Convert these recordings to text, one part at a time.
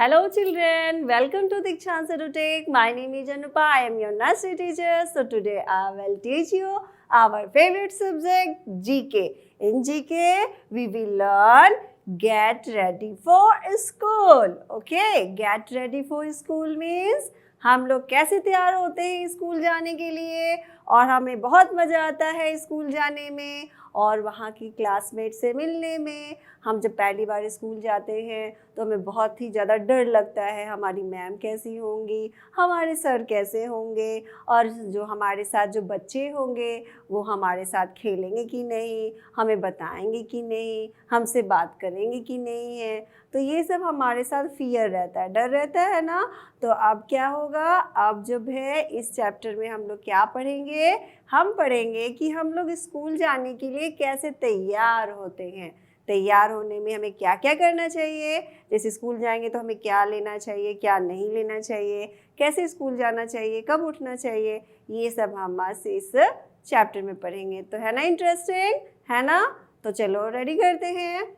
Hello children, welcome to Dikshansa Tech. My name is Anupa. I am your nursery teacher. So today I will teach you our favorite subject GK. In GK we will learn get ready for school. Okay, get ready for school means हम लोग कैसे तैयार होते हैं school जाने के लिए और हमें बहुत मज़ा आता है स्कूल जाने में और वहाँ की क्लासमेट से मिलने में। हम जब पहली बार स्कूल जाते हैं तो हमें बहुत ही ज़्यादा डर लगता है, हमारी मैम कैसी होंगी, हमारे सर कैसे होंगे और जो हमारे साथ जो बच्चे होंगे वो हमारे साथ खेलेंगे कि नहीं, हमें बताएंगे कि नहीं, हमसे बात करेंगे कि नहीं है। तो ये सब हमारे साथ फियर रहता है, डर रहता है ना। तो अब क्या होगा, अब जब है इस चैप्टर में हम लोग क्या पढ़ेंगे, हम पढ़ेंगे कि हम लोग स्कूल जाने के लिए कैसे तैयार होते हैं। तैयार होने में हमें क्या क्या करना चाहिए, जैसे स्कूल जाएंगे तो हमें क्या लेना चाहिए, क्या नहीं लेना चाहिए, कैसे स्कूल जाना चाहिए, कब उठना चाहिए, ये सब हम आज इस चैप्टर में पढ़ेंगे। तो है ना इंटरेस्टिंग, है ना। तो चलो रेडी करते हैं।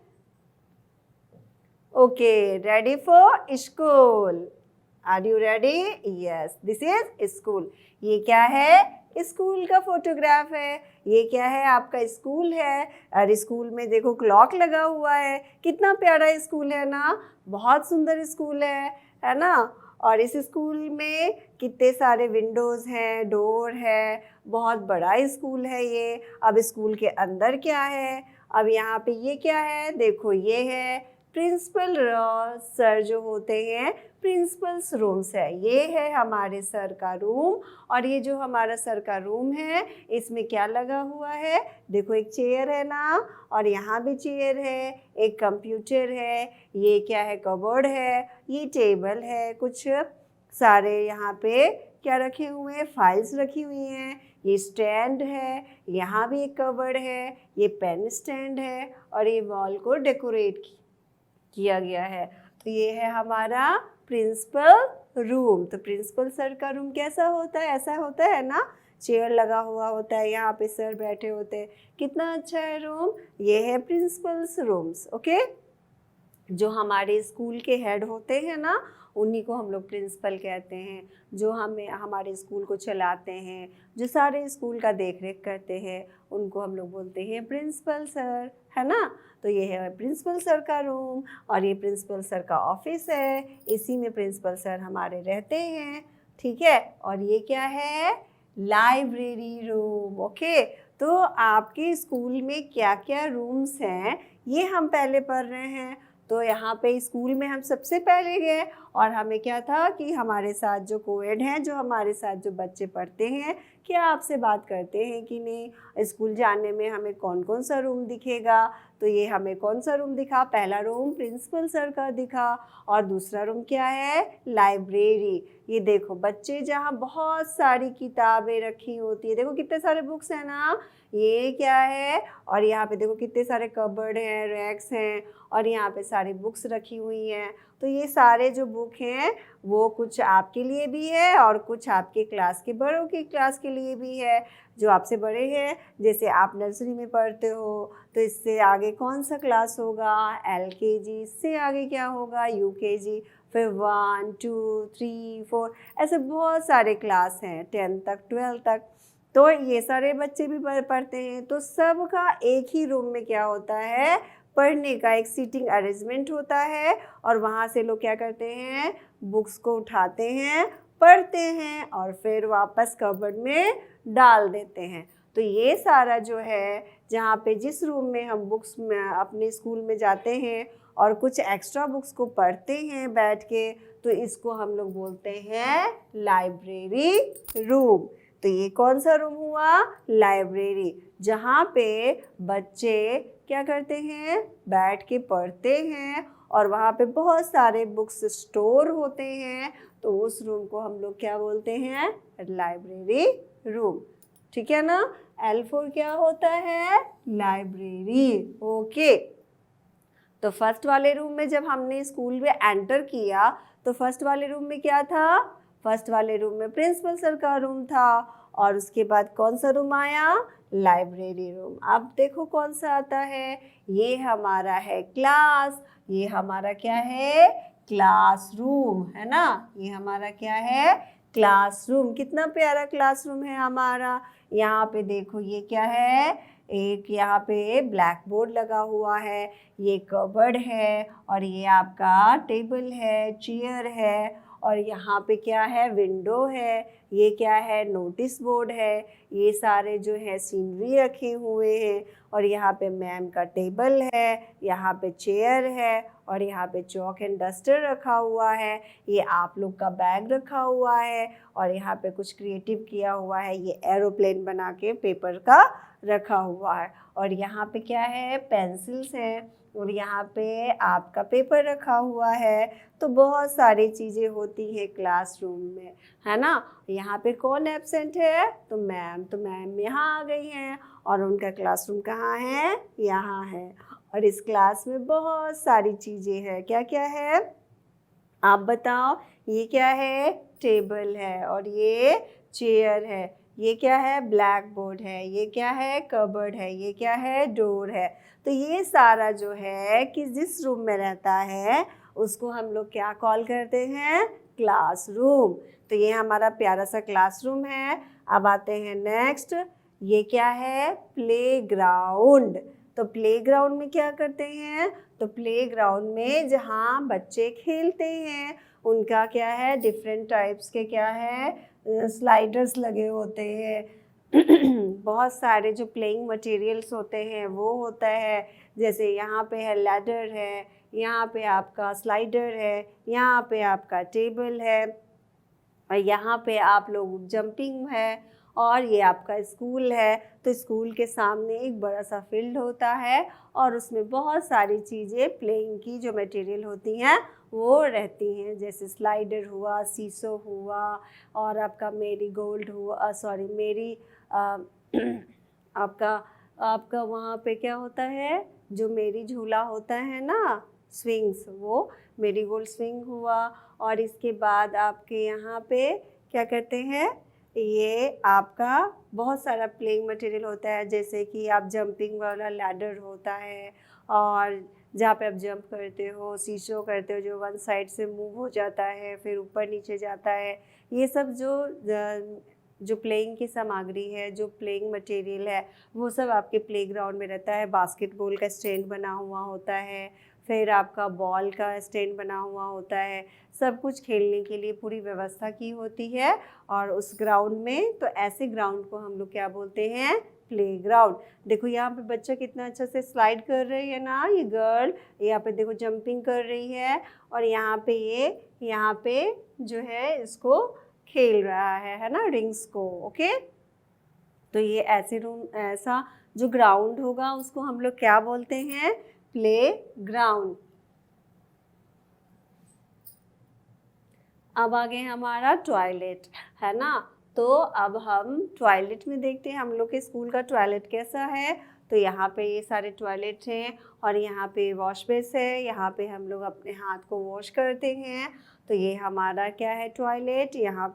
Okay, ready for school. Are you ready? Yes, this is school. ये क्या है? स्कूल का फोटोग्राफ है। ये क्या है? आपका स्कूल है। और स्कूल में देखो क्लॉक लगा हुआ है। कितना प्यारा स्कूल है ना, बहुत सुंदर स्कूल है ना। और इस स्कूल में कितने सारे विंडोज़ हैं, डोर है, बहुत बड़ा स्कूल है ये। अब स्कूल के अंदर क्या है, अब यहाँ पे ये क्या है, देखो ये है प्रिंसिपल सर जो होते हैं, प्रिंसिपल्स रूम्स है। ये है हमारे सर का रूम और ये जो हमारा सर का रूम है इसमें क्या लगा हुआ है, देखो एक चेयर है ना और यहाँ भी चेयर है, एक कंप्यूटर है, ये क्या है, कबर्ड है, ये टेबल है, कुछ सारे यहाँ पे क्या रखे हुए हैं, फाइल्स रखी हुई हैं, ये स्टैंड है, यहाँ भी एक कबर्ड है, ये पेन स्टैंड है और ये वॉल को डेकोरेट किया गया है। तो ये है हमारा प्रिंसिपल रूम। तो प्रिंसिपल सर का रूम कैसा होता है, ऐसा होता है ना, चेयर लगा हुआ होता है, यहाँ पे सर बैठे होते हैं। कितना अच्छा है रूम। ये है प्रिंसिपल्स रूम्स। ओके, जो हमारे स्कूल के हेड होते हैं ना उन्हीं को हम लोग प्रिंसिपल कहते हैं, जो हमें हमारे स्कूल को चलाते हैं, जो सारे स्कूल का देख रेख करते हैं, उनको हम लोग बोलते हैं प्रिंसिपल सर, है ना। तो ये है प्रिंसिपल सर का रूम और ये प्रिंसिपल सर का ऑफिस है, इसी में प्रिंसिपल सर हमारे रहते हैं, ठीक है। और ये क्या है, लाइब्रेरी रूम। ओके, तो आपके स्कूल में क्या क्या रूम्स हैं ये हम पहले पढ़ रहे हैं। तो यहाँ पे स्कूल में हम सबसे पहले गए और हमें क्या था कि हमारे साथ जो कोएड हैं, जो हमारे साथ जो बच्चे पढ़ते हैं, क्या आपसे बात करते हैं कि नहीं, स्कूल जाने में हमें कौन कौन सा रूम दिखेगा। तो ये हमें कौन सा रूम दिखा, पहला रूम प्रिंसिपल सर का दिखा और दूसरा रूम क्या है, लाइब्रेरी। ये देखो बच्चे, जहाँ बहुत सारी किताबें रखी होती है, देखो कितने सारे बुक्स हैं ना, ये क्या है। और यहाँ पे देखो कितने सारे कबर्ड हैं, रैक्स हैं और यहाँ पे सारी बुक्स रखी हुई हैं। तो ये सारे जो बुक हैं वो कुछ आपके लिए भी है और कुछ आपके क्लास के बड़ों की क्लास के लिए भी है। जो आपसे बड़े हैं, जैसे आप नर्सरी में पढ़ते हो तो इससे आगे कौन सा क्लास होगा, LKG, इससे आगे क्या होगा, UKG, फिर 1, 2, 3, 4, ऐसे बहुत सारे क्लास हैं, 10 तक, 12 तक। तो ये सारे बच्चे भी पढ़ते हैं। तो सबका एक ही रूम में क्या होता है, पढ़ने का एक सीटिंग अरेंजमेंट होता है और वहाँ से लोग क्या करते हैं, बुक्स को उठाते हैं, पढ़ते हैं और फिर वापस कबर्ड में डाल देते हैं। तो ये सारा जो है, जहाँ पे जिस रूम में हम बुक्स में अपने स्कूल में जाते हैं और कुछ एक्स्ट्रा बुक्स को पढ़ते हैं बैठ के, तो इसको हम लोग बोलते हैं लाइब्रेरी रूम। तो ये कौन सा रूम हुआ, लाइब्रेरी, जहाँ पे बच्चे क्या करते हैं, बैठ के पढ़ते हैं और वहाँ पे बहुत सारे बुक्स स्टोर होते हैं। तो उस रूम को हम लोग क्या बोलते हैं, लाइब्रेरी रूम, ठीक है ना। L4 क्या होता है, लाइब्रेरी। ओके, तो फर्स्ट वाले रूम में जब हमने स्कूल में एंटर किया तो फर्स्ट वाले रूम में क्या था, फर्स्ट वाले रूम में प्रिंसिपल सर का रूम था और उसके बाद कौन सा रूम आया, लाइब्रेरी रूम। अब देखो कौन सा आता है, ये हमारा है क्लास, ये हमारा क्या है, क्लासरूम, है ना। ये हमारा क्या है, क्लासरूम। कितना प्यारा क्लासरूम है हमारा। यहाँ पे देखो ये क्या है, एक यहाँ पे ब्लैक बोर्ड लगा हुआ है, ये कबर्ड है, और ये आपका टेबल है, चेयर है, और यहाँ पे क्या है, विंडो है, ये क्या है, नोटिस बोर्ड है, ये सारे जो है सीनरी रखे हुए हैं, और यहाँ पे मैम का टेबल है, यहाँ पे चेयर है, और यहाँ पे चॉक एंड डस्टर रखा हुआ है, ये आप लोग का बैग रखा हुआ है, और यहाँ पे कुछ क्रिएटिव किया हुआ है, ये एरोप्लेन बना के पेपर का रखा हुआ है, और यहाँ पे क्या है, पेंसिल्स हैं, और यहाँ पे आपका पेपर रखा हुआ है। तो बहुत सारी चीज़ें होती हैं क्लासरूम में, है ना। यहाँ पे कौन एब्सेंट है, तो मैम यहाँ आ गई हैं, और उनका क्लासरूम कहाँ है, यहाँ है, और इस क्लास में बहुत सारी चीज़ें हैं। क्या क्या है आप बताओ। ये क्या है, टेबल है, और ये चेयर है, ये क्या है, ब्लैक बोर्ड है, ये क्या है, कबर्ड है, ये क्या है, डोर है। तो ये सारा जो है कि जिस रूम में रहता है उसको हम लोग क्या कॉल करते हैं, क्लासरूम। तो ये हमारा प्यारा सा क्लासरूम है। अब आते हैं नेक्स्ट, ये क्या है, प्लेग्राउंड। तो प्लेग्राउंड में क्या करते हैं, तो प्लेग्राउंड में जहाँ बच्चे खेलते हैं उनका क्या है, डिफरेंट टाइप्स के क्या है, स्लाइडर्स लगे होते हैं। बहुत सारे जो प्लेइंग मटेरियल्स होते हैं वो होता है, जैसे यहाँ पे है लैडर है, यहाँ पे आपका स्लाइडर है, यहाँ पे आपका टेबल है, और यहाँ पे आप लोग जंपिंग है, और ये आपका स्कूल है। तो स्कूल के सामने एक बड़ा सा फील्ड होता है, और उसमें बहुत सारी चीज़ें प्लेइंग की जो मटेरियल होती हैं वो रहती हैं, जैसे स्लाइडर हुआ, सीसो हुआ, और आपका मेरी गोल्ड हुआ, सॉरी मेरी आपका आपका वहाँ पे क्या होता है, जो मेरी झूला होता है ना, स्विंग्स, वो मेरी गोल्ड स्विंग हुआ। और इसके बाद आपके यहाँ पे क्या कहते हैं, ये आपका बहुत सारा प्लेइंग मटेरियल होता है, जैसे कि आप जंपिंग वाला लैडर होता है, और जहाँ पे आप जंप करते हो, सीसो करते हो, जो वन साइड से मूव हो जाता है फिर ऊपर नीचे जाता है। ये सब जो प्लेइंग की सामग्री है, जो प्लेइंग मटेरियल है, वो सब आपके प्लेग्राउंड में रहता है। बास्केटबॉल का स्टैंड बना हुआ होता है, फिर आपका बॉल का स्टैंड बना हुआ होता है, सब कुछ खेलने के लिए पूरी व्यवस्था की होती है और उस ग्राउंड में। तो ऐसे ग्राउंड को हम लोग क्या बोलते हैं, प्लेग्राउंड। देखो यहाँ पे बच्चा कितना अच्छा से स्लाइड कर रही है ना, ये गर्ल यहाँ पे देखो जंपिंग कर रही है, और यहाँ पे जो है इसको खेल रहा है ना, रिंग्स को। ओके, तो ये ऐसा जो ग्राउंड होगा उसको हम लोग क्या बोलते हैं, प्ले ग्राउंड। अब आ गए हमारा टॉयलेट, है ना। तो अब हम टॉयलेट में देखते हैं हम लोग के स्कूल का टॉयलेट कैसा है। तो यहाँ पे ये सारे टॉयलेट हैं, और यहाँ पे वॉश बेस है, यहाँ पे हम लोग अपने हाथ को वॉश करते हैं। तो ये हमारा क्या है, टॉयलेट। यहाँ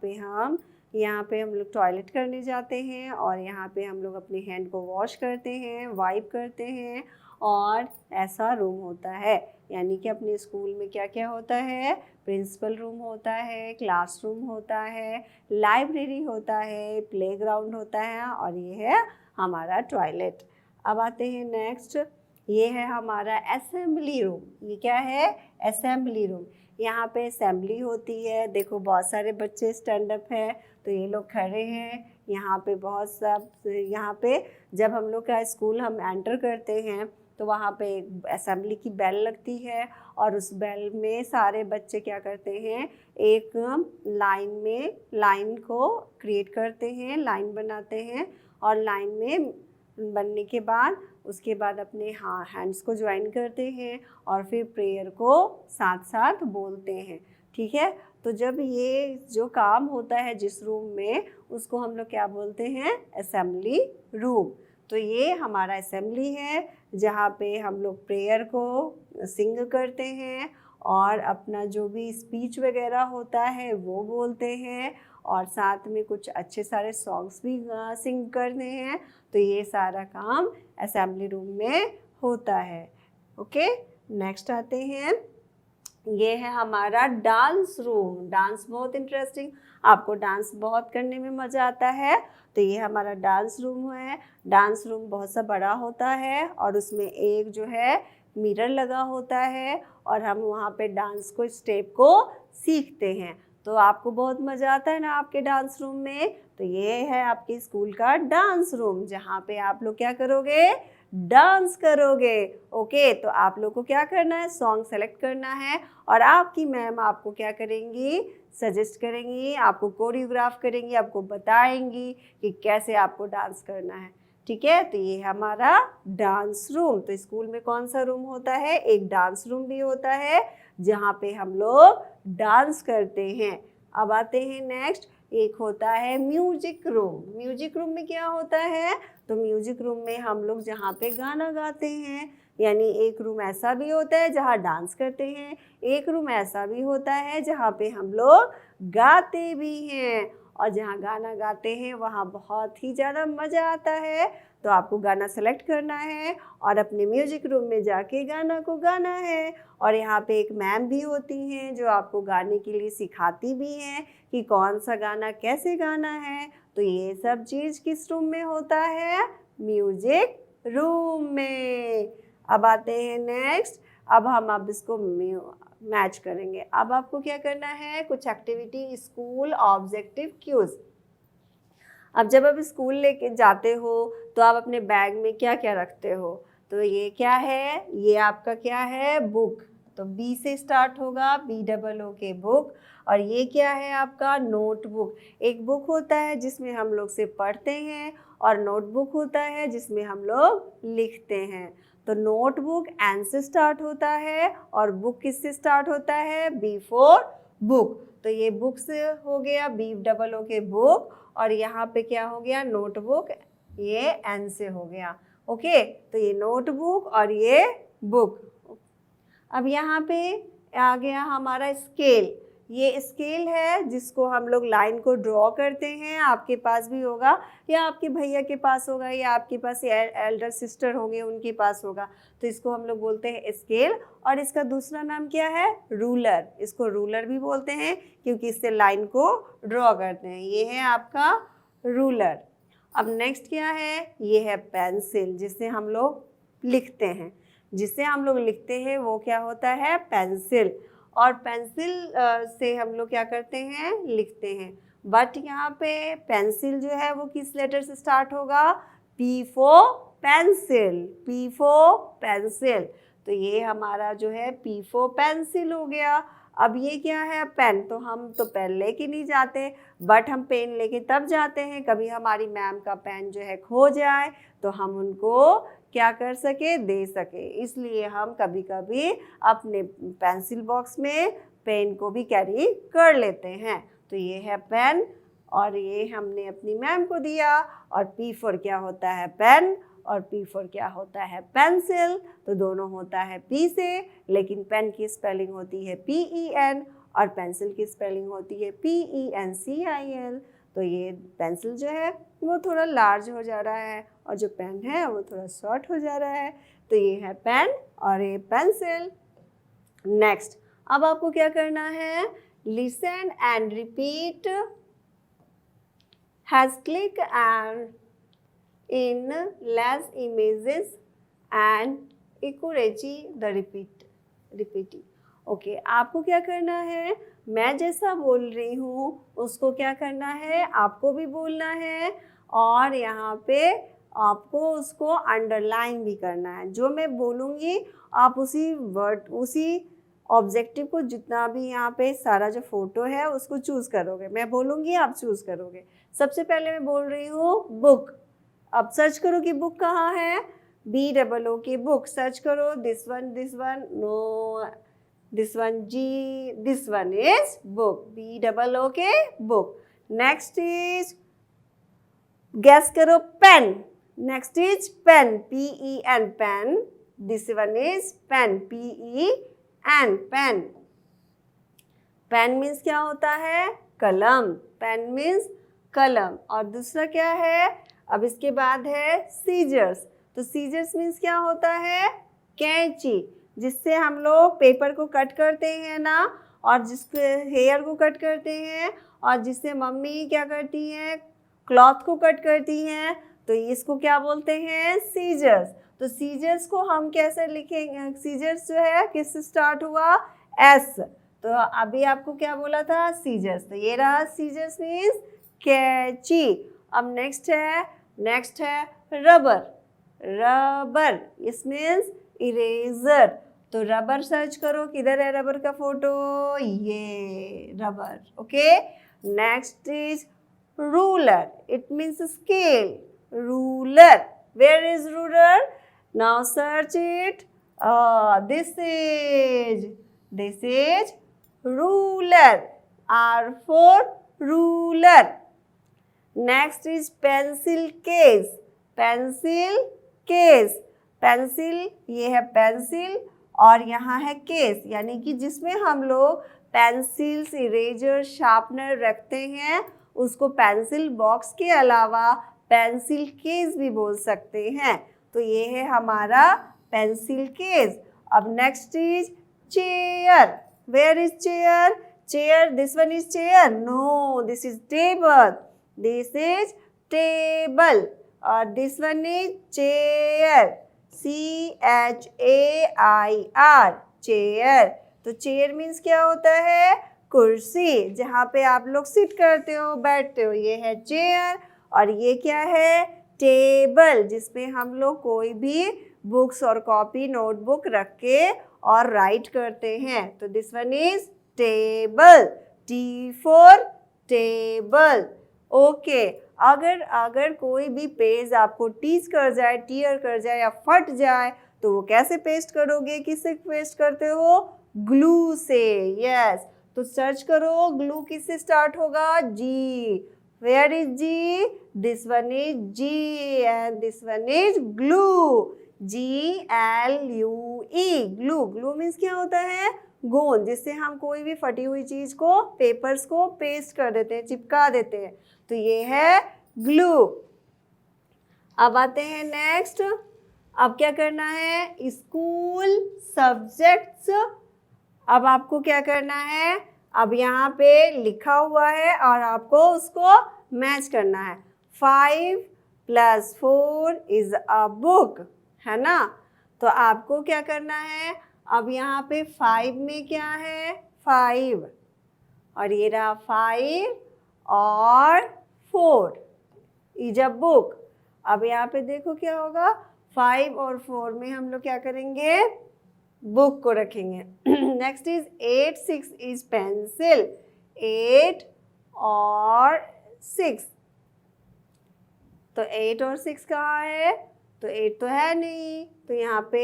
पे हम लोग टॉयलेट करने जाते हैं, और यहाँ पे हम लोग अपने हैंड को वॉश करते हैं, वाइप करते हैं, और ऐसा रूम होता है। यानी कि अपने स्कूल में क्या क्या होता है, प्रिंसिपल रूम होता है, क्लासरूम होता है, लाइब्रेरी होता है, प्लेग्राउंड होता है, और ये है हमारा टॉयलेट। अब आते हैं नेक्स्ट, ये है हमारा असेंबली रूम। ये क्या है, असेंबली रूम। यहाँ पे असेंबली होती है। देखो बहुत सारे बच्चे स्टैंड अप है, तो ये लोग खड़े हैं। यहाँ पे जब हम लोग का स्कूल हम एंटर करते हैं तो वहाँ पे एक असेंबली की बेल लगती है, और उस बेल में सारे बच्चे क्या करते हैं, एक लाइन को क्रिएट करते हैं, लाइन बनाते हैं, और लाइन में बनने के बाद उसके बाद अपने हैंड्स को ज्वाइन करते हैं, और फिर प्रेयर को साथ साथ बोलते हैं। ठीक है, तो जब ये जो काम होता है जिस रूम में, उसको हम लोग क्या बोलते हैं, असेंबली रूम। तो ये हमारा असेंबली है, जहाँ पे हम लोग प्रेयर को सिंग करते हैं, और अपना जो भी स्पीच वगैरह होता है वो बोलते हैं, और साथ में कुछ अच्छे सारे सॉन्ग्स भी सिंग करते हैं। तो ये सारा काम असेंबली रूम में होता है। ओके, नेक्स्ट आते हैं, ये है हमारा डांस रूम। डांस बहुत इंटरेस्टिंग, आपको डांस बहुत करने में मज़ा आता है, तो ये हमारा डांस रूम है। डांस रूम बहुत सा बड़ा होता है और उसमें एक जो है मिरर लगा होता है और हम वहाँ पे डांस को, स्टेप को सीखते हैं। तो आपको बहुत मज़ा आता है ना आपके डांस रूम में। तो ये है आपके स्कूल का डांस रूम, जहाँ पे आप लोग क्या करोगे, डांस करोगे। ओके, तो आप लोग को क्या करना है, सॉन्ग सेलेक्ट करना है और आपकी मैम आपको क्या करेंगी, सजेस्ट करेंगी, आपको कोरियोग्राफ करेंगी, आपको बताएंगी कि कैसे आपको डांस करना है। ठीक है, तो ये हमारा डांस रूम। तो स्कूल में कौन सा रूम होता है, एक डांस रूम भी होता है जहाँ पे हम लोग डांस करते हैं। अब आते हैं नेक्स्ट, एक होता है म्यूजिक रूम। म्यूजिक रूम में क्या होता है, तो म्यूजिक रूम में हम लोग जहाँ पे गाना गाते हैं, यानी एक रूम ऐसा भी होता है जहाँ डांस करते हैं, एक रूम ऐसा भी होता है जहाँ पे हम लोग गाते भी हैं। और जहाँ गाना गाते हैं वहाँ बहुत ही ज़्यादा मज़ा आता है। तो आपको गाना सेलेक्ट करना है और अपने म्यूजिक रूम में जाके गाना को गाना है। और यहाँ पे एक मैम भी होती हैं जो आपको गाने के लिए सिखाती भी हैं कि कौन सा गाना कैसे गाना है। तो ये सब चीज़ किस रूम में होता है, म्यूजिक रूम में। अब आते हैं नेक्स्ट, अब इसको मैच करेंगे। अब आपको क्या करना है, कुछ एक्टिविटी स्कूल ऑब्जेक्टिव क्यूज। अब जब आप स्कूल लेके जाते हो तो आप अपने बैग में क्या क्या रखते हो, तो ये क्या है, ये आपका क्या है, बुक। तो बी से स्टार्ट होगा, BOO के बुक। और ये क्या है आपका, नोटबुक। एक बुक होता है जिसमें हम लोग से पढ़ते हैं और नोटबुक होता है जिसमें हम लोग लिखते हैं। तो नोटबुक एन से स्टार्ट होता है और बुक किससे स्टार्ट होता है, B फॉर बुक। तो ये बुक से हो गया, BOO के बुक। और यहाँ पे क्या हो गया, नोटबुक, ये एन से हो गया। ओके, तो ये नोटबुक और ये बुक। अब यहाँ पे आ गया हमारा स्केल। ये स्केल है जिसको हम लोग लाइन को ड्रॉ करते हैं। आपके पास भी होगा या आपके भैया के पास होगा या आपके पास एल्डर सिस्टर होंगे उनके पास होगा। तो इसको हम लोग बोलते हैं स्केल। और इसका दूसरा नाम क्या है, रूलर। इसको रूलर भी बोलते हैं क्योंकि इससे लाइन को ड्रॉ करते हैं। ये है आपका रूलर। अब नेक्स्ट क्या है, ये है पेंसिल, जिससे हम लोग लिखते हैं। वो क्या होता है, पेंसिल। और पेंसिल से हम लोग क्या करते हैं, लिखते हैं। बट यहाँ पे पेंसिल जो है वो किस लेटर से स्टार्ट होगा, P for pencil, P for pencil. तो ये हमारा जो है P फॉर पेंसिल हो गया। अब ये क्या है, पेन। तो हम तो पेन लेके नहीं जाते, बट हम पेन लेके तब जाते हैं कभी हमारी मैम का पेन जो है खो जाए तो हम उनको क्या कर सके, दे सके। इसलिए हम कभी कभी अपने पेंसिल बॉक्स में पेन को भी कैरी कर लेते हैं। तो ये है पेन और ये हमने अपनी मैम को दिया। और P फॉर क्या होता है, पेन, और P फॉर क्या होता है, पेंसिल। तो दोनों होता है P से, लेकिन पेन की स्पेलिंग होती है PEN और पेंसिल की स्पेलिंग होती है PENCIL। तो ये पेंसिल जो है वो थोड़ा लार्ज हो जा रहा है और जो पेन है वो थोड़ा शॉर्ट हो जा रहा है। तो ये है पेन और ये पेंसिल। नेक्स्ट, अब आपको क्या करना है, listen and repeat. Has click and in less images and encourage the repeating। Okay, आपको क्या करना है, मैं जैसा बोल रही हूँ उसको क्या करना है, आपको भी बोलना है। और यहाँ पे आपको उसको अंडरलाइन भी करना है। जो मैं बोलूँगी आप उसी वर्ड, उसी ऑब्जेक्टिव को, जितना भी यहाँ पे सारा जो फोटो है उसको चूज़ करोगे। मैं बोलूँगी आप चूज़ करोगे। सबसे पहले मैं बोल रही हूँ बुक। अब सर्च करो कि बुक कहाँ है, BOO की बुक सर्च करो। This one no, this one G, this one is book, BOO के बुक। नेक्स्ट इज, गैस करो, pen. Next is pen, PEN, pen. This one is pen, PEN, pen. Pen means क्या होता है, कलम। Pen means कलम। और दूसरा क्या है, अब इसके बाद है सीजर्स। तो सीजर्स मीन्स क्या होता है, कैंची। जिससे हम लोग पेपर को कट करते हैं ना, और जिसके हेयर को कट करते हैं, और जिससे मम्मी क्या करती हैं, क्लॉथ को कट करती हैं, तो इसको क्या बोलते हैं, सीजर्स। तो सीजर्स को हम कैसे लिखेंगे, सीजर्स जो है किससे स्टार्ट हुआ, एस। तो अभी आपको क्या बोला था, सीजर्स, तो ये रहा सीजर्स मीन्स कैंची। अब नेक्स्ट है rubber. Rubber is means eraser. तो रबर सर्च करो, किधर है रबर का फोटो, ये rubber, okay. Next is ruler, it means scale, ruler. Where is ruler, now search it, this is ruler, R for ruler. Next is pencil case, pencil case, pencil, ये है pencil और यहाँ है case, यानी कि जिसमें हम लोग पेंसिल्स, इरेजर, शार्पनर रखते हैं, उसको पेंसिल बॉक्स के अलावा पेंसिल केस भी बोल सकते हैं। तो ये है हमारा पेंसिल केस। अब next is chair. Where is chair, chair, this one is chair, no, this is table, this is table, और this one is chair, CHAIR, chair. तो चेयर मीन्स क्या होता है, कुर्सी, जहाँ पे आप लोग सिट करते हो, बैठते हो, ये है चेयर। और ये क्या है, टेबल, जिसमें हम लोग कोई भी बुक्स और कॉपी, नोटबुक रख के और राइट करते हैं। तो this one is table, T for table, okay. अगर कोई भी पेज आपको टीच कर जाए, टीयर कर जाए या फट जाए, तो वो कैसे पेस्ट करोगे, किससे पेस्ट करते हो, ग्लू से, यस। तो सर्च करो, ग्लू किससे स्टार्ट होगा, G. Where is G, this one is G and this one is glue, GLUE, glue. Glue means क्या होता है, गोंद, जिससे हम कोई भी फटी हुई चीज को, पेपर्स को पेस्ट कर देते हैं, चिपका देते हैं। तो ये है ग्लू। अब आते हैं नेक्स्ट। अब क्या करना है, स्कूल सब्जेक्ट्स। अब आपको क्या करना है, अब यहाँ पे लिखा हुआ है और आपको उसको मैच करना है। 5 + 4 इज अ बुक, है ना। तो आपको क्या करना है, अब यहाँ पे 5 में क्या है, 5, और ये रहा 5 और 4 इज अ बुक। अब यहाँ पे देखो क्या होगा, 5 और 4 में हम लोग क्या करेंगे, बुक को रखेंगे। नेक्स्ट इज 8, 6 इज पेंसिल, 8 और 6। तो 8 और 6 कहाँ है, तो 8 तो है नहीं, तो यहाँ पे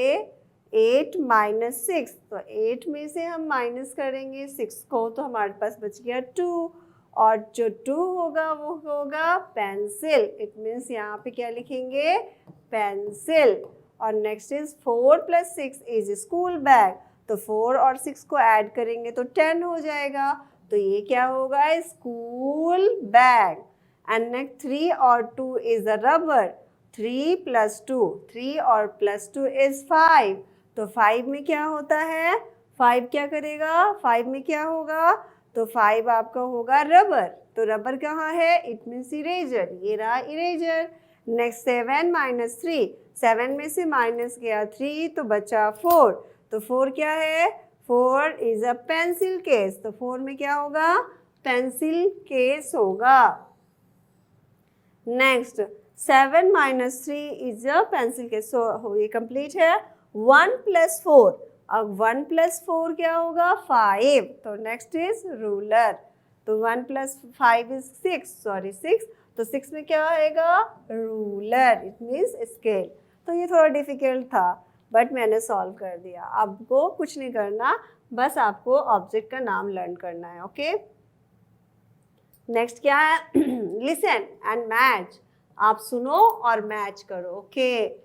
8 - 6, तो 8 में से हम माइनस करेंगे 6 को, तो हमारे पास बच गया 2, और जो 2 होगा वो होगा पेंसिल। इट मीन्स यहाँ पे क्या लिखेंगे, पेंसिल। और next is 4 + 6 is school bag. तो 4 और 6 को ऐड करेंगे तो 10 हो जाएगा, तो ये क्या होगा, स्कूल बैग। एंड नेक्स्ट 3 और 2 इज अ रबर, 3 + 2, 3 और +2 इज 5। तो 5 में क्या होता है, 5 क्या करेगा, 5 में क्या होगा, तो 5 आपका होगा रबर। तो रबर कहाँ है, इट मीन्स इरेजर, ये रहा इरेजर। नेक्स्ट 7 - 3, 7 में से माइनस गया 3, तो बचा 4। तो 4 क्या है, 4 इज अ पेंसिल केस। तो 4 में क्या होगा, पेंसिल केस होगा। Next 7 - 3 is a pencil case. So ये कंप्लीट है। 1 + 4, अब 1 + 4 क्या होगा, 5। तो नेक्स्ट इज रूलर। तो 1 + 5 इज 6, तो 6 में क्या आएगा, रूलर, इट मीन्स स्केल। तो ये थोड़ा डिफिकल्ट था, बट मैंने सॉल्व कर दिया। आपको कुछ नहीं करना, बस आपको ऑब्जेक्ट का नाम लर्न करना है, ओके। नेक्स्ट क्या है, लिसन एंड मैच। आप सुनो और मैच करो, okay.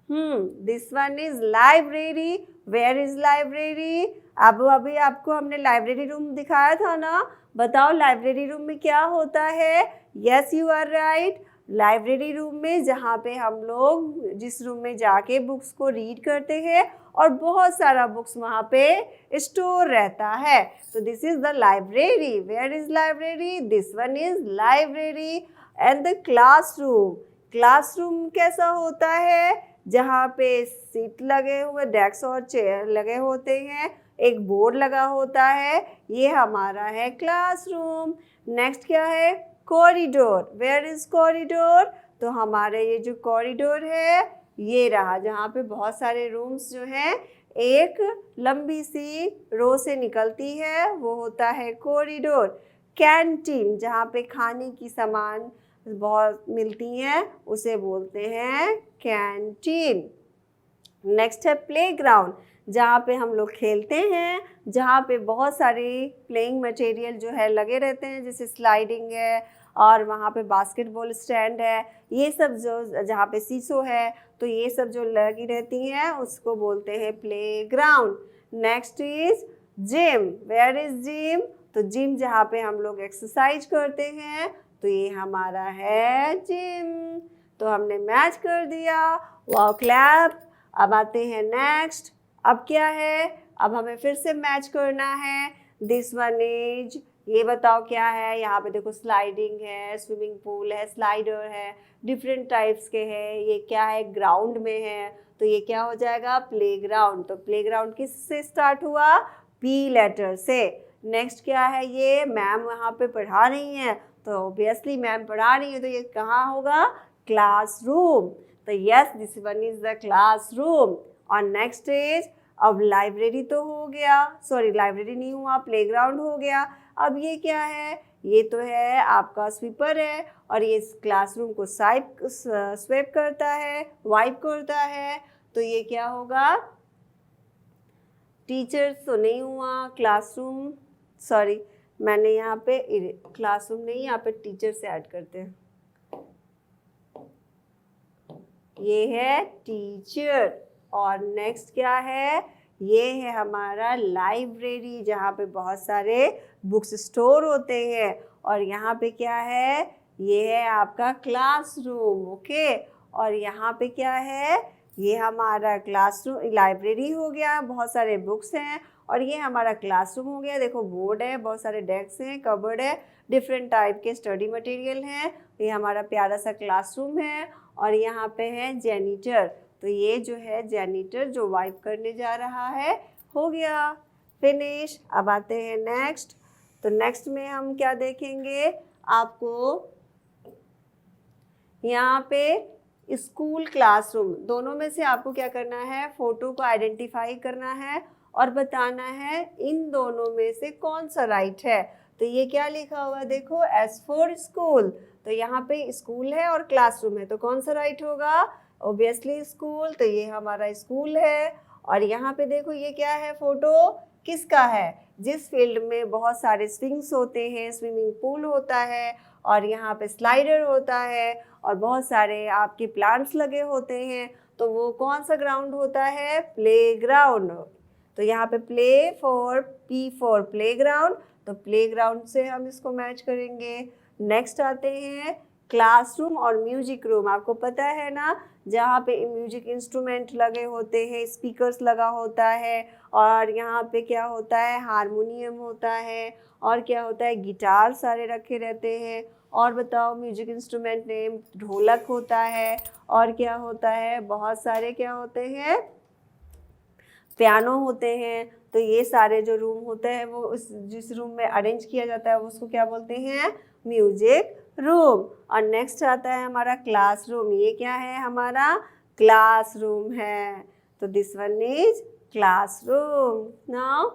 This one is library. Where is library, अब अभी आपको हमने लाइब्रेरी रूम दिखाया था ना, बताओ लाइब्रेरी रूम में क्या होता है। Yes, you are right, library room में जहाँ पे हम लोग जिस रूम में जाके बुक्स को रीड करते हैं और बहुत सारा बुक्स वहाँ पे स्टोर रहता है। तो this is the library. Where is library? This one is library. And the classroom, classroom कैसा होता है? जहाँ पे सीट लगे हुए, डेस्क और चेयर लगे होते हैं, एक बोर्ड लगा होता है, ये हमारा है क्लासरूम। नेक्स्ट क्या है? कॉरिडोर। Where is corridor? तो हमारे ये जो कॉरिडोर है ये रहा, जहाँ पे बहुत सारे रूम्स जो हैं एक लंबी सी रो से निकलती है, वो होता है कॉरिडोर। कैंटीन, जहाँ पे खाने की सामान बहुत मिलती हैं, उसे बोलते हैं कैंटीन। नेक्स्ट है प्लेग्राउंड, जहाँ पे हम लोग खेलते हैं, जहाँ पे बहुत सारे प्लेइंग मटेरियल जो है लगे रहते हैं, जैसे स्लाइडिंग है और वहाँ पे बास्केटबॉल स्टैंड है, ये सब जो जहाँ पे सीसो है, तो ये सब जो लगी रहती हैं उसको बोलते हैं playground. Next is gym. Where is gym? तो जिम जहाँ पे हम लोग एक्सरसाइज करते हैं, तो ये हमारा है जिम। तो हमने मैच कर दिया। Wow, clap. अब आते हैं नेक्स्ट। अब क्या है? अब हमें फिर से मैच करना है। दिस वन इज, ये बताओ क्या है? यहाँ पे देखो स्लाइडिंग है, स्विमिंग पूल है, स्लाइडर है, डिफरेंट टाइप्स के हैं। ये क्या है? ग्राउंड में है, तो ये क्या हो जाएगा? प्लेग्राउंड। तो प्लेग्राउंड किस से स्टार्ट हुआ? पी लेटर से। नेक्स्ट क्या है? ये मैम वहाँ पे पढ़ा रही हैं, तो ऑब्वियसली मैम पढ़ा रही है, तो ये कहाँ होगा? क्लासरूम। तो yes, this one is the classroom. और नेक्स्ट इज, अब लाइब्रेरी तो हो गया, सॉरी लाइब्रेरी नहीं हुआ, प्लेग्राउंड हो गया। अब ये क्या है? ये तो है आपका स्वीपर है, और ये क्लासरूम को स्वेप करता है, वाइप करता है, तो ये क्या होगा? टीचर्स तो नहीं हुआ, क्लासरूम, सॉरी मैंने यहाँ पे क्लासरूम नहीं, यहाँ पे टीचर से ऐड करते हैं। ये है टीचर। और नेक्स्ट क्या है? ये है हमारा लाइब्रेरी, जहाँ पे बहुत सारे बुक्स स्टोर होते हैं। और यहाँ पे क्या है? ये है आपका क्लासरूम। ओके। और यहाँ पे क्या है? ये हमारा क्लासरूम, लाइब्रेरी हो गया, बहुत सारे बुक्स हैं, और ये हमारा क्लासरूम हो गया। देखो बोर्ड है, बहुत सारे डेस्क हैं, कबर्ड है, डिफरेंट टाइप के स्टडी मटेरियल हैं। ये हमारा प्यारा सा क्लासरूम है। और यहाँ पे है जेनिटर, तो ये जो है जेनिटर जो वाइप करने जा रहा है। हो गया, फिनिश। अब आते हैं नेक्स्ट। तो नेक्स्ट में हम क्या देखेंगे? आपको यहाँ पे स्कूल, क्लासरूम, दोनों में से आपको क्या करना है? फोटो को आइडेंटिफाई करना है और बताना है इन दोनों में से कौन सा राइट है। तो ये क्या लिखा हुआ है? देखो, एस फॉर स्कूल, तो यहाँ पे स्कूल है और क्लासरूम है, तो कौन सा राइट होगा? ऑब्वियसली स्कूल, तो ये हमारा स्कूल है। और यहाँ पे देखो ये क्या है? फोटो किसका है? जिस फील्ड में बहुत सारे स्विंग्स होते हैं, स्विमिंग पूल होता है, और यहाँ पे स्लाइडर होता है, और बहुत सारे आपके प्लांट्स लगे होते हैं, तो वो कौन सा ग्राउंड होता है? प्लेग्राउंड। तो यहाँ पे play for, P for playground, तो प्लेग्राउंड से हम इसको मैच करेंगे। नेक्स्ट आते हैं क्लासरूम और म्यूजिक रूम। आपको पता है ना, जहाँ पे म्यूजिक इंस्ट्रूमेंट लगे होते हैं, स्पीकर्स लगा होता है, और यहाँ पे क्या होता है? हारमोनियम होता है, और क्या होता है? गिटार सारे रखे रहते हैं। और बताओ, म्यूजिक इंस्ट्रूमेंट नेम ढोलक होता है, और क्या होता है? बहुत सारे क्या होते हैं? पियानो होते हैं। तो ये सारे जो रूम होते हैं, वो उस जिस रूम में अरेंज किया जाता है उसको क्या बोलते हैं? Music room. और नेक्स्ट आता है हमारा क्लासरूम। ये क्या है? हमारा क्लासरूम है। तो this one is classroom. Now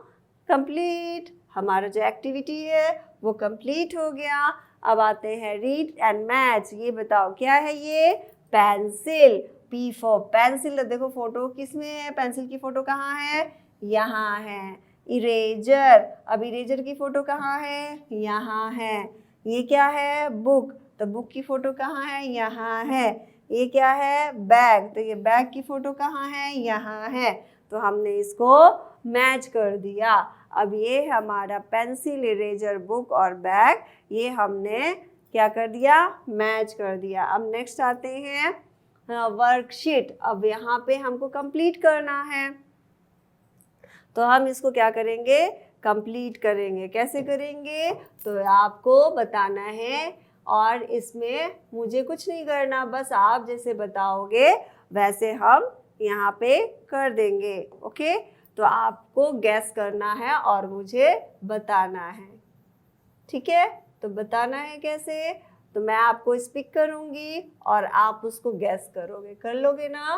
complete, हमारा जो एक्टिविटी है वो कंप्लीट हो गया। अब आते हैं रीड एंड मैच। ये बताओ क्या है? ये पेंसिल, पी फॉर पेंसिल। देखो फोटो किस में है? पेंसिल की फोटो कहाँ है? यहाँ है। इरेजर, अब इरेजर की फोटो कहाँ है? यहाँ है। ये क्या है? बुक, तो बुक की फोटो कहाँ है? यहाँ है। ये क्या है? बैग, तो ये बैग की फोटो कहाँ है? यहाँ है। तो हमने इसको मैच कर दिया। अब ये हमारा पेंसिल, इरेजर, बुक और बैग, ये हमने क्या कर दिया, मैच कर दिया। अब नेक्स्ट आते हैं वर्कशीट। अब यहाँ पे हमको कंप्लीट करना है, तो हम इसको क्या करेंगे, कंप्लीट करेंगे। कैसे करेंगे, तो आपको बताना है और इसमें मुझे कुछ नहीं करना, बस आप जैसे बताओगे वैसे हम यहाँ पे कर देंगे। ओके, तो आपको गैस करना है और मुझे बताना है। ठीक है, तो बताना है कैसे, तो मैं आपको स्पीक करूँगी और आप उसको गैस करोगे। कर लोगे ना,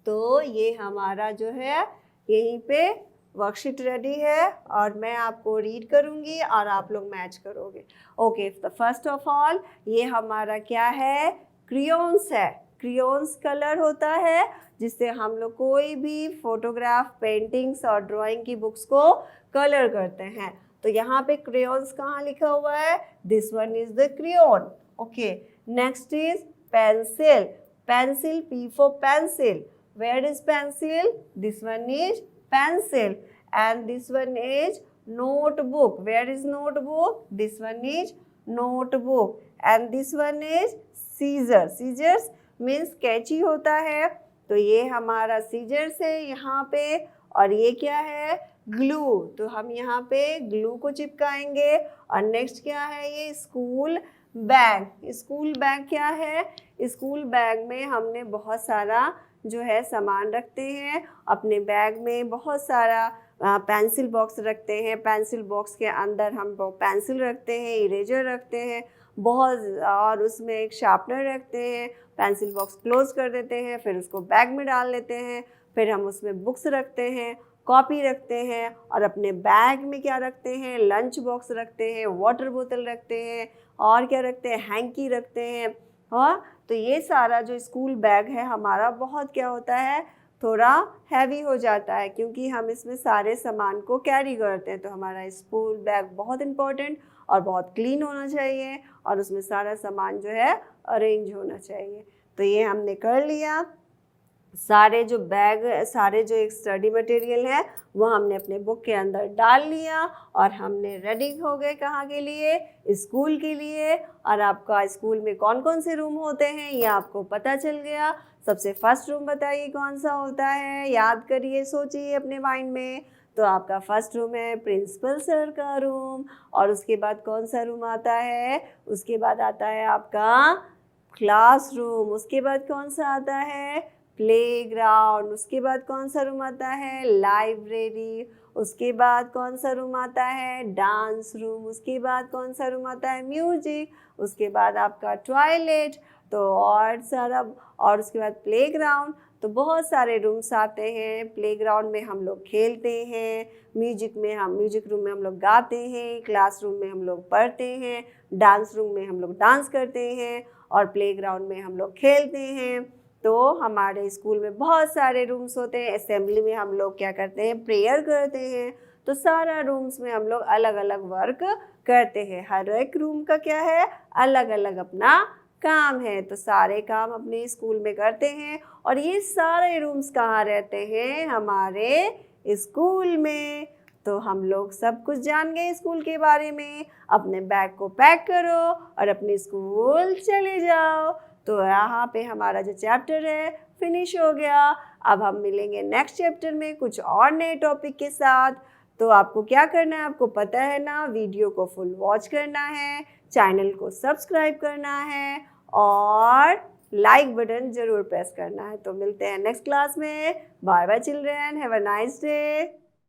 तो ये हमारा जो है यहीं पे वर्कशीट रेडी है और मैं आपको रीड करूँगी और आप लोग मैच करोगे। ओके, तो फर्स्ट ऑफ ऑल ये हमारा क्या है, क्रियॉन्स है। क्रियॉन्स कलर होता है जिससे हम लोग कोई भी फोटोग्राफ, पेंटिंग्स और ड्राइंग की बुक्स को कलर करते हैं। तो यहाँ पे क्रेयॉन्स कहाँ लिखा हुआ है, this one is the crayon. Okay, next is pencil. Pencil, P for pencil. Where is pencil? This one is pencil. And this one is notebook. Where is notebook? This one is notebook. And this one is scissors. Scissors means कैंची होता है, तो ये हमारा seizures है यहाँ पे। और ये क्या है, ग्लू, तो हम यहाँ पे ग्लू को चिपकाएंगे। और नेक्स्ट क्या है, ये स्कूल बैग। स्कूल बैग क्या है, स्कूल बैग में हमने बहुत सारा जो है सामान रखते हैं। अपने बैग में बहुत सारा पेंसिल बॉक्स रखते हैं, पेंसिल बॉक्स के अंदर हम पेंसिल रखते हैं, इरेजर रखते हैं बहुत, और उसमें एक शार्पनर रखते हैं। पेंसिल बॉक्स क्लोज कर देते हैं, फिर उसको बैग में डाल लेते हैं। फिर हम उसमें बुक्स रखते हैं, कॉपी रखते हैं, और अपने बैग में क्या रखते हैं, लंच बॉक्स रखते हैं, वाटर बोतल रखते हैं, और क्या रखते हैं, हैंकी रखते हैं। और तो ये सारा जो स्कूल बैग है हमारा बहुत क्या होता है, थोड़ा हैवी हो जाता है, क्योंकि हम इसमें सारे सामान को कैरी करते हैं। तो हमारा स्कूल बैग बहुत इम्पोर्टेंट और बहुत क्लीन होना चाहिए, और उसमें सारा सामान जो है अरेंज होना चाहिए। तो ये हमने कर लिया। सारे जो बैग, सारे जो एक स्टडी मटेरियल है वो हमने अपने बुक के अंदर डाल लिया, और हमने रेडी हो गए कहाँ के लिए, स्कूल के लिए। और आपका स्कूल में कौन कौन से रूम होते हैं ये आपको पता चल गया। सबसे फर्स्ट रूम बताइए कौन सा होता है, याद करिए, सोचिए अपने माइंड में। तो आपका फर्स्ट रूम है प्रिंसिपल सर का रूम। और उसके बाद कौन सा रूम आता है, उसके बाद आता है आपका क्लासरूम। उसके बाद कौन सा आता है, प्लेग्राउंड। उसके बाद कौन सा रूम आता है, लाइब्रेरी। उसके बाद कौन सा रूम आता है, डांस रूम। उसके बाद कौन सा रूम आता है, म्यूजिक। उसके बाद आपका टॉयलेट। तो और सारा, और उसके बाद प्लेग्राउंड। तो बहुत सारे रूम्स आते हैं। प्लेग्राउंड में हम लोग खेलते हैं, म्यूजिक रूम में हम लोग गाते हैं, क्लासरूम में हम लोग पढ़ते हैं, डांस रूम में हम लोग डांस करते हैं, और प्लेग्राउंड में हम लोग खेलते हैं। तो हमारे स्कूल में बहुत सारे रूम्स होते हैं। असेंबली में हम लोग क्या करते हैं, प्रेयर करते हैं। तो सारा रूम्स में हम लोग अलग अलग वर्क करते हैं। हर एक रूम का क्या है, अलग अलग अपना काम है। तो सारे काम अपने स्कूल में करते हैं। और ये सारे रूम्स कहाँ रहते हैं, हमारे स्कूल में। तो हम लोग सब कुछ जान गए स्कूल के बारे में। अपने बैग को पैक करो और अपने स्कूल चले जाओ। तो यहाँ पे हमारा जो चैप्टर है फिनिश हो गया। अब हम मिलेंगे नेक्स्ट चैप्टर में कुछ और नए टॉपिक के साथ। तो आपको क्या करना है, आपको पता है ना, वीडियो को फुल वॉच करना है, चैनल को सब्सक्राइब करना है, और लाइक बटन ज़रूर प्रेस करना है। तो मिलते हैं नेक्स्ट क्लास में। Bye bye children, have a nice day.